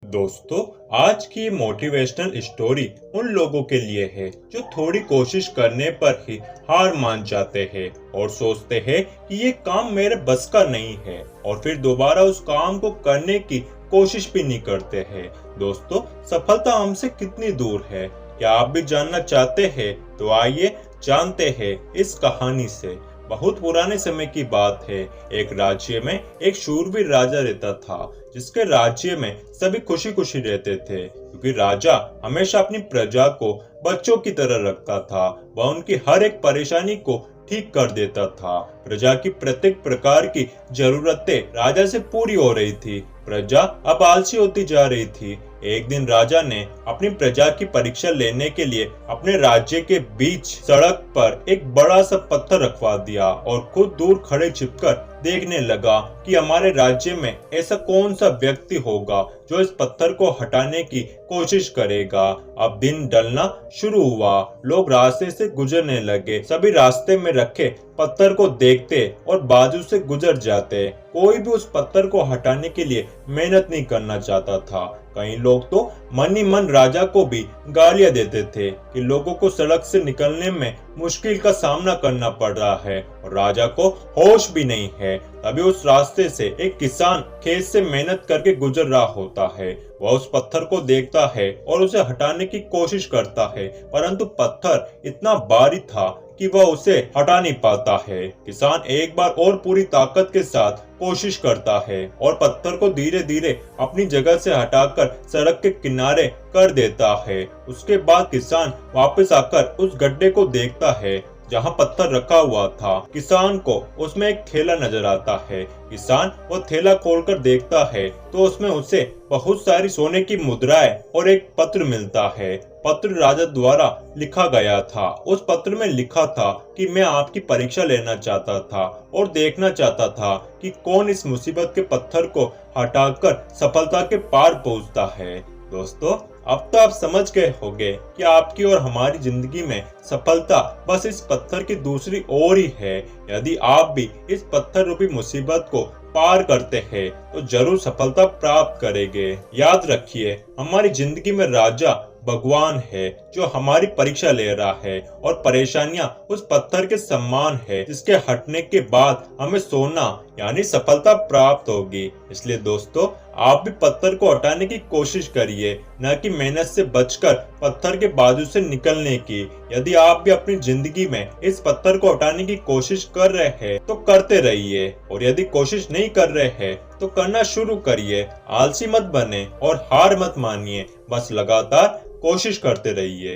दोस्तों, आज की मोटिवेशनल स्टोरी उन लोगों के लिए है जो थोड़ी कोशिश करने पर ही हार मान जाते हैं और सोचते हैं कि ये काम मेरे बस का नहीं है और फिर दोबारा उस काम को करने की कोशिश भी नहीं करते हैं। दोस्तों, सफलता हमसे कितनी दूर है, क्या आप भी जानना चाहते हैं? तो आइए जानते हैं इस कहानी से। बहुत पुराने समय की बात है। एक राज्य में एक शूरवीर राजा रहता था, जिसके राज्य में सभी खुशी खुशी रहते थे, क्योंकि राजा हमेशा अपनी प्रजा को बच्चों की तरह रखता था। वह उनकी हर एक परेशानी को ठीक कर देता था। प्रजा की प्रत्येक प्रकार की जरूरतें राजा से पूरी हो रही थी। प्रजा अब आलसी होती जा रही थी। एक दिन राजा ने अपनी प्रजा की परीक्षा लेने के लिए अपने राज्य के बीच सड़क पर एक बड़ा सा पत्थर रखवा दिया और खुद दूर खड़े छिपकर देखने लगा कि हमारे राज्य में ऐसा कौन सा व्यक्ति होगा जो इस पत्थर को हटाने की कोशिश करेगा। अब दिन ढलना शुरू हुआ। लोग रास्ते से गुजरने लगे। सभी रास्ते में रखे पत्थर को देखते और बाजू से गुजर जाते। कोई भी उस पत्थर को हटाने के लिए मेहनत नहीं करना चाहता था। कई लोग तो मन ही मन राजा को भी गालियां देते थे कि लोगों को सड़क से निकलने में मुश्किल का सामना करना पड़ रहा है और राजा को होश भी नहीं है। तभी उस रास्ते से एक किसान खेत से मेहनत करके गुजर रहा होता है। वह उस पत्थर को देखता है और उसे हटाने की कोशिश करता है, परंतु पत्थर इतना भारी था कि वह उसे हटा नहीं पाता है। किसान एक बार और पूरी ताकत के साथ कोशिश करता है और पत्थर को धीरे धीरे अपनी जगह से हटाकर सड़क के किनारे कर देता है। उसके बाद किसान वापस आकर उस गड्ढे को देखता है जहां पत्थर रखा हुआ था। किसान को उसमें एक थैला नजर आता है। किसान वो थैला खोलकर देखता है तो उसमें उसे बहुत सारी सोने की मुद्राएं और एक पत्र मिलता है। पत्र राजा द्वारा लिखा गया था। उस पत्र में लिखा था कि मैं आपकी परीक्षा लेना चाहता था और देखना चाहता था कि कौन इस मुसीबत के पत्थर को हटाकर सफलता के पार पहुंचता है। दोस्तों, अब तो आप समझ गए होंगे कि आपकी और हमारी जिंदगी में सफलता बस इस पत्थर की दूसरी ओर ही है। यदि आप भी इस पत्थर रूपी मुसीबत को पार करते हैं तो जरूर सफलता प्राप्त करेंगे। याद रखिए, हमारी जिंदगी में राजा भगवान है जो हमारी परीक्षा ले रहा है और परेशानियां उस पत्थर के समान है जिसके हटने के बाद हमें सोना यानी सफलता प्राप्त होगी। इसलिए दोस्तों, आप भी पत्थर को हटाने की कोशिश करिए, न कि मेहनत से बचकर पत्थर के बाजू से निकलने की। यदि आप भी अपनी जिंदगी में इस पत्थर को हटाने की कोशिश कर रहे हैं तो करते रहिए, और यदि कोशिश नहीं कर रहे हैं तो करना शुरू करिए। आलसी मत बने और हार मत मानिए, बस लगातार कोशिश करते रहिए।